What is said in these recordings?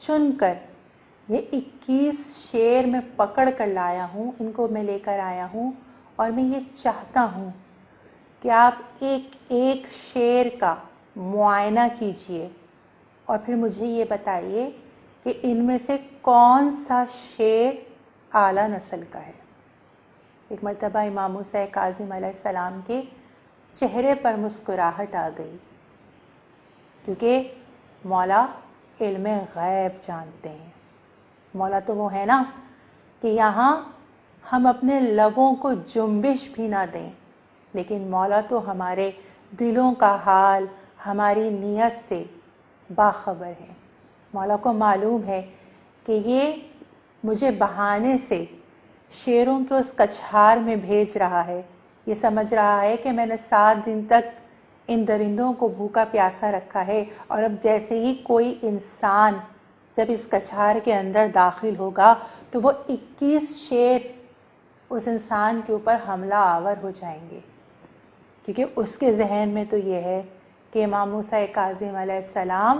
چن کر یہ 21 شعر میں پکڑ کر لایا ہوں، ان کو میں لے کر آیا ہوں، اور میں یہ چاہتا ہوں کہ آپ ایک ایک شعر کا معائنہ کیجئے اور پھر مجھے یہ بتائیے کہ ان میں سے کون سا شعر اعلیٰ نسل کا ہے۔ ایک مرتبہ امام موسیٰ کاظم علیہ السلام کے چہرے پر مسکراہٹ آ گئی، کیونکہ مولا علم غیب جانتے ہیں۔ مولا تو وہ ہے نا کہ یہاں ہم اپنے لبوں کو جنبش بھی نہ دیں، لیکن مولا تو ہمارے دلوں کا حال، ہماری نیت سے باخبر ہے۔ مولا کو معلوم ہے کہ یہ مجھے بہانے سے شعروں کے اس کچھار میں بھیج رہا ہے، یہ سمجھ رہا ہے کہ میں نے 7 دن تک ان درندوں کو بھوکا پیاسا رکھا ہے، اور اب جیسے ہی کوئی انسان جب اس کچھار کے اندر داخل ہوگا تو وہ 21 شعر اس انسان کے اوپر حملہ آور ہو جائیں گے، کیونکہ اس کے ذہن میں تو یہ ہے کہ امام موسیٰ کاظم علیہ السلام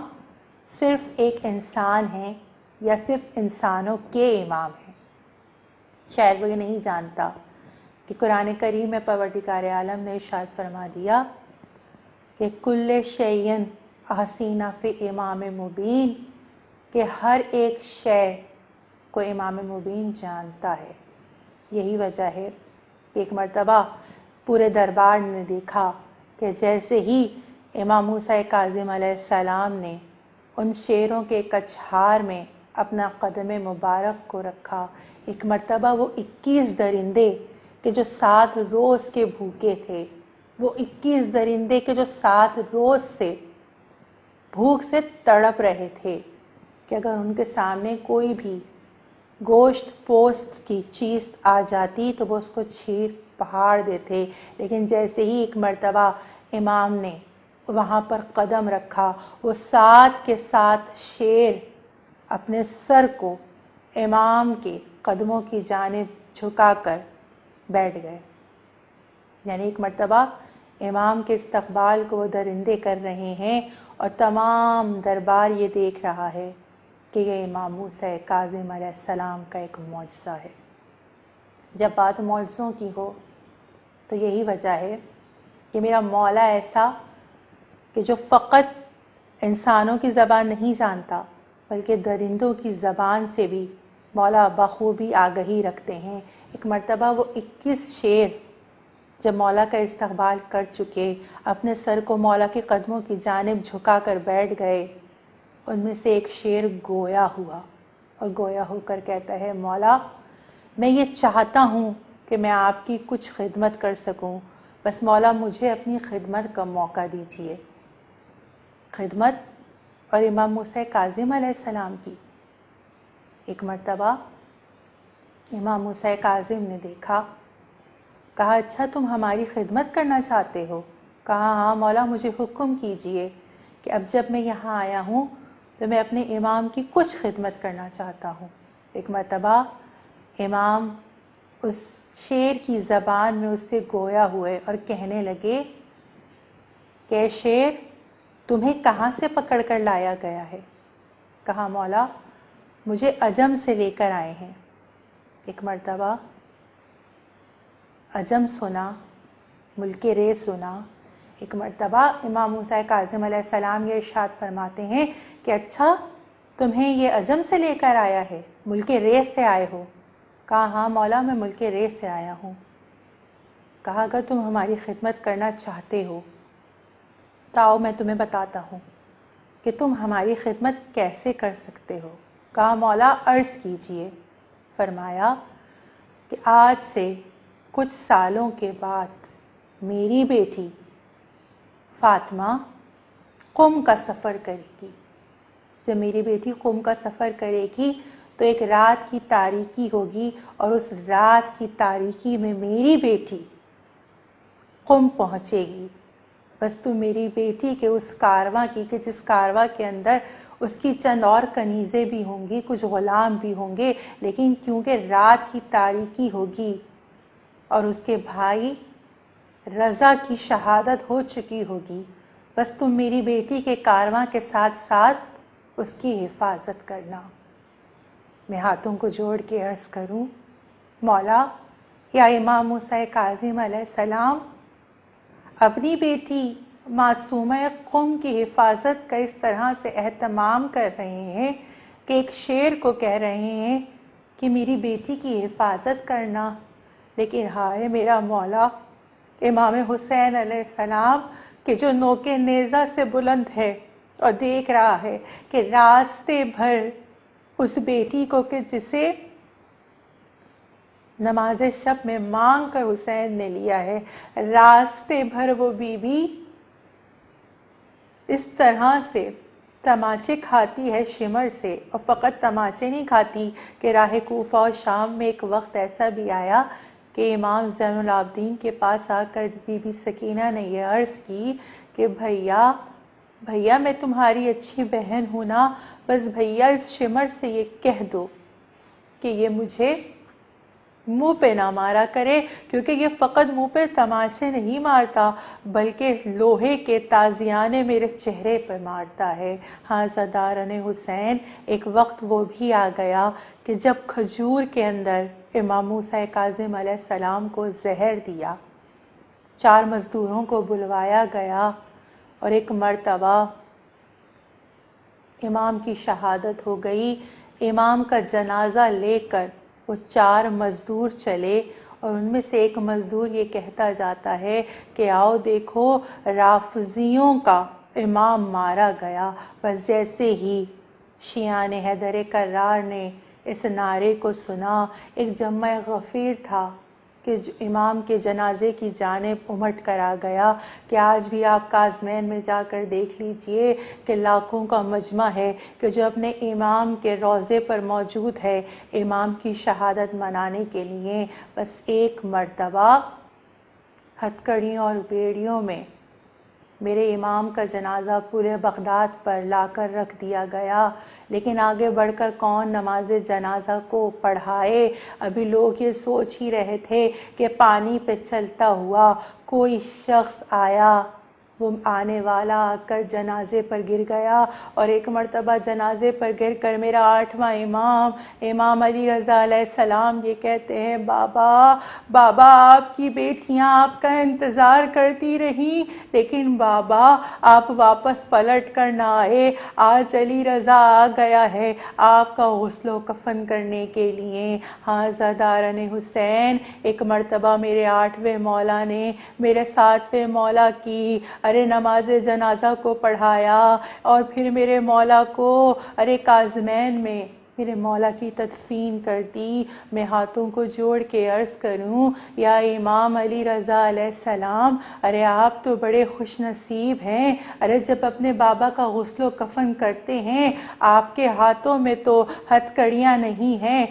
صرف ایک انسان ہیں یا صرف انسانوں کے امام ہیں۔ شاید وہ یہ نہیں جانتا کہ قرآن کریم میں پروردگار عالم نے ارشاد فرما دیا کہ کل شیء احصینہ فی امام مبین، کہ ہر ایک شے کو امام مبین جانتا ہے۔ یہی وجہ ہے کہ ایک مرتبہ پورے دربار نے دیکھا کہ جیسے ہی امام موسیٰ کاظم علیہ السلام نے ان شعروں کے کچھار میں اپنا قدم مبارک کو رکھا، ایک مرتبہ وہ 21 درندے کہ جو 7 روز کے بھوکے تھے، وہ 21 درندے کہ جو 7 روز سے بھوک سے تڑپ رہے تھے، کہ اگر ان کے سامنے کوئی بھی گوشت پوست کی چیز آ جاتی تو وہ اس کو چیر پھاڑ دیتے، لیکن جیسے ہی ایک مرتبہ امام نے وہاں پر قدم رکھا، وہ 7 کے 7 شعر اپنے سر کو امام کے قدموں کی جانب جھکا کر بیٹھ گئے۔ یعنی ایک مرتبہ امام کے استقبال کو وہ درندے کر رہے ہیں اور تمام دربار یہ دیکھ رہا ہے کہ یہ امام موسیٰ کاظم علیہ السلام کا ایک معجزہ ہے۔ جب بات معجزوں کی ہو تو یہی وجہ ہے کہ میرا مولا ایسا کہ جو فقط انسانوں کی زبان نہیں جانتا بلکہ درندوں کی زبان سے بھی مولا بخوبی آگہی رکھتے ہیں۔ ایک مرتبہ وہ 21 شعر جب مولا کا استقبال کر چکے، اپنے سر کو مولا کے قدموں کی جانب جھکا کر بیٹھ گئے، ان میں سے ایک شعر گویا ہوا اور گویا ہو کر کہتا ہے، مولا میں یہ چاہتا ہوں کہ میں آپ کی کچھ خدمت کر سکوں، بس مولا مجھے اپنی خدمت کا موقع دیجیے۔ خدمت اور امام موسیٰ کاظم علیہ السلام کی۔ ایک مرتبہ امام موسیٰ کاظم نے دیکھا، کہا اچھا تم ہماری خدمت کرنا چاہتے ہو؟ کہا ہاں مولا مجھے حکم کیجئے کہ اب جب میں یہاں آیا ہوں تو میں اپنے امام کی کچھ خدمت کرنا چاہتا ہوں۔ ایک مرتبہ امام اس شعر کی زبان میں اس سے گویا ہوئے اور کہنے لگے کہ شعر تمہیں کہاں سے پکڑ کر لایا گیا ہے؟ کہا مولا مجھے عجم سے لے کر آئے ہیں۔ ایک مرتبہ عجم سنا، ملک رے سنا۔ ایک مرتبہ امام موسیٰ کاظم علیہ السلام یہ ارشاد فرماتے ہیں کہ اچھا تمہیں یہ عجم سے لے کر آیا ہے، ملک رے سے آئے ہو؟ کہا ہاں مولا میں ملک رے سے آیا ہوں۔ کہا اگر تم ہماری خدمت کرنا چاہتے ہو تو آؤ میں تمہیں بتاتا ہوں کہ تم ہماری خدمت کیسے کر سکتے ہو۔ کہا مولا عرض کیجئے۔ فرمایا کہ آج سے کچھ سالوں کے بعد میری بیٹی فاطمہ قم کا سفر کرے گی۔ جب میری بیٹی قم کا سفر کرے گی تو ایک رات کی تاریکی ہوگی، اور اس رات کی تاریکی میں میری بیٹی قم پہنچے گی۔ بس تم میری بیٹی کے اس کارواں کی کہ جس کارواں کے اندر اس کی چند اور کنیزیں بھی ہوں گی، کچھ غلام بھی ہوں گے، لیکن کیونکہ رات کی تاریکی ہوگی اور اس کے بھائی رضا کی شہادت ہو چکی ہوگی، بس تم میری بیٹی کے کارواں کے ساتھ ساتھ اس کی حفاظت کرنا۔ میں ہاتھوں کو جوڑ کے عرض کروں، مولا یا امام موسیٰ کاظم علیہ السلام اپنی بیٹی معصومہ قم کی حفاظت کا اس طرح سے اہتمام کر رہے ہیں کہ ایک شیر کو کہہ رہے ہیں کہ میری بیٹی کی حفاظت کرنا، لیکن ہائے میرا مولا، امام حسین علیہ السلام کہ جو نوک نیزہ سے بلند ہے اور دیکھ رہا ہے کہ راستے بھر اس بیٹی کو کہ جسے نماز شب میں مانگ کر حسین نے لیا ہے، راستے بھر وہ بی بی اس طرح سے تماچے کھاتی ہے شمر سے، اور فقط تماچے نہیں کھاتی کہ راہ کوفہ اور شام میں ایک وقت ایسا بھی آیا کہ امام زین العابدین کے پاس آ کر بی بی سکینہ نے یہ عرض کی کہ بھیا میں تمہاری اچھی بہن ہوں نا، بس بھیا اس شمر سے یہ کہہ دو کہ یہ مجھے منہ پہ نہ مارا کرے، کیونکہ یہ فقط منہ پہ تماچے نہیں مارتا بلکہ لوہے کے تازیانے میرے چہرے پہ مارتا ہے۔ ہاں زدارن حسین، ایک وقت وہ بھی آ گیا کہ جب کھجور کے اندر امام موسیٰ کاظم علیہ السلام کو زہر دیا، 4 مزدوروں کو بلوایا گیا اور ایک مرتبہ امام کی شہادت ہو گئی۔ امام کا جنازہ لے کر وہ 4 مزدور چلے اور ان میں سے ایک مزدور یہ کہتا جاتا ہے کہ آؤ دیکھو رافضیوں کا امام مارا گیا۔ بس جیسے ہی شیعان حیدر کرار نے اس نعرے کو سنا، ایک جمع غفیر تھا کہ امام کے جنازے کی جانب امٹ کر آ گیا کہ آج بھی آپ کاظمین میں جا کر دیکھ لیجئے کہ لاکھوں کا مجمع ہے کہ جو اپنے امام کے روضے پر موجود ہے امام کی شہادت منانے کے لیے۔ بس ایک مرتبہ ہتھکڑیوں اور بیڑیوں میں میرے امام کا جنازہ پورے بغداد پر لا کر رکھ دیا گیا، لیکن آگے بڑھ کر کون نماز جنازہ کو پڑھائے؟ ابھی لوگ یہ سوچ ہی رہے تھے کہ پانی پہ چلتا ہوا کوئی شخص آیا، وہ آنے والا آ کر جنازے پر گر گیا، اور ایک مرتبہ جنازے پر گر کر میرا 8واں امام علی رضا علیہ السلام یہ کہتے ہیں، بابا آپ کی بیٹیاں آپ کا انتظار کرتی رہیں، لیکن بابا آپ واپس پلٹ کر نہ آئے، آج علی رضا آ گیا ہے آپ کا غسل و کفن کرنے کے لیے۔ ہاں زادارن حسین، ایک مرتبہ میرے 8ویں مولا نے میرے 7ویں مولا کی نماز جنازہ کو پڑھایا، اور پھر میرے مولا کو کاظمین میں میرے مولا کی تدفین کر دی۔ میں ہاتھوں کو جوڑ کے عرض کروں، یا امام علی رضا علیہ السلام، آپ تو بڑے خوش نصیب ہیں، جب اپنے بابا کا غسل و کفن کرتے ہیں آپ کے ہاتھوں میں تو ہتھکڑیاں نہیں ہیں،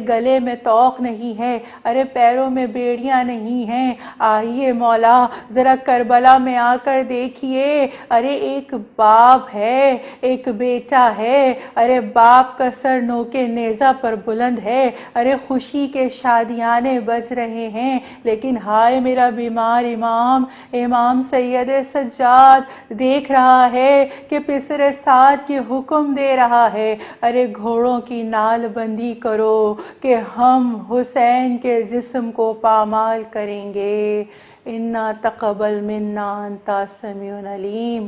گلے میں طوق نہیں ہے، پیروں میں بیڑیاں نہیں ہیں۔ آئیے مولا ذرا کربلا میں آ کر دیکھیے، ایک باپ ہے، ایک بیٹا ہے، باپ کا سر نوکے نیزہ پر بلند ہے، خوشی کے شادیانے بج رہے ہیں، لیکن ہائے میرا بیمار امام سید سجاد دیکھ رہا ہے کہ پسر سعد کی حکم دے رہا ہے، گھوڑوں کی نال بندی کرو کہ ہم حسین کے جسم کو پامال کریں گے۔ اِنَّا تَقَبَّلْ مِنَّا أَنْتَ السَّمِيعُ الْعَلِيمُ۔